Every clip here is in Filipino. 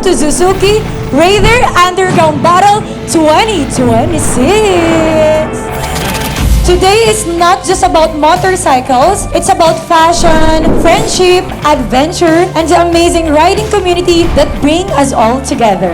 welcome to Suzuki Raider Underground Battle 2026! Today is not just about motorcycles, it's about fashion, friendship, adventure, and the amazing riding community that bring us all together.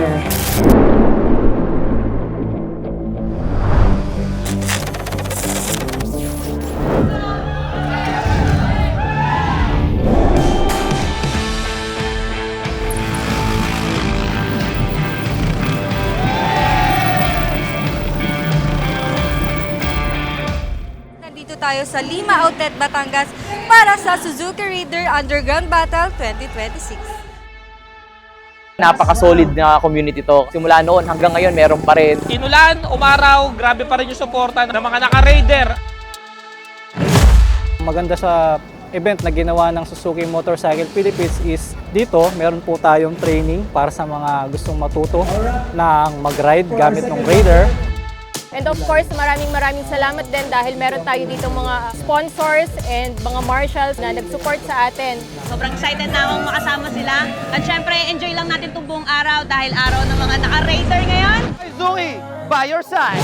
Tayo sa Lima Outlet, Batangas para sa Suzuki Raider Underground Battle 2026. Napaka-solid na community to. Simula noon hanggang ngayon meron pa rin. Inulan, umaraw, grabe pa rin yung suporta ng mga naka-Raider. Maganda sa event na ginawa ng Suzuki Motorcycle Philippines is dito meron po tayong training para sa mga gustong matuto ng mag-ride gamit ng Raider. And of course, maraming salamat din dahil meron tayo dito mga sponsors and mga marshals na nag-support sa atin. Sobrang excited na akong makasama sila. At syempre, enjoy lang natin itong buong araw dahil araw ng mga naka-Raider ngayon. Suzuki, by your side!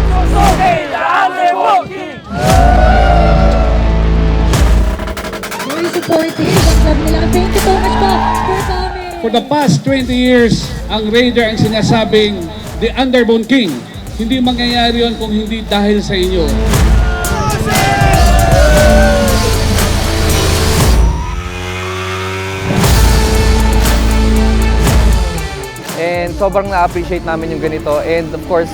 Suzuki, the Underground King! Very supportive ang club nila. Thank you so much po for coming. For the past 20 years, ang Raider ang sinasabing the Underbone King. Hindi mangyayari yun kung hindi dahil sa inyo. And sobrang na-appreciate namin yung ganito. And of course,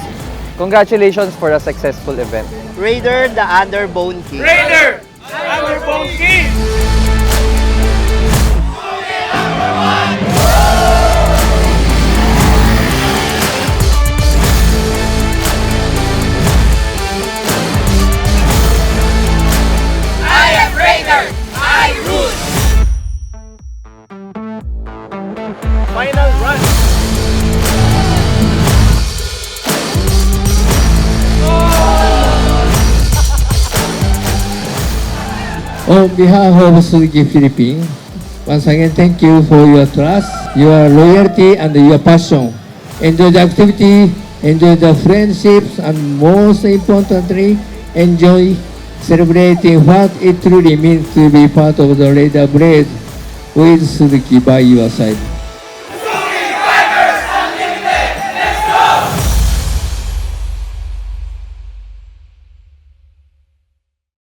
congratulations for a successful event. Raider, the Underbone King. Raider, Underbone King! Final run! On behalf of Suzuki Philippines, once again thank you for your trust, your loyalty and your passion. Enjoy the activity, enjoy the friendships, and most importantly, enjoy celebrating what it truly means to be part of the Raider Blade with Suzuki by your side.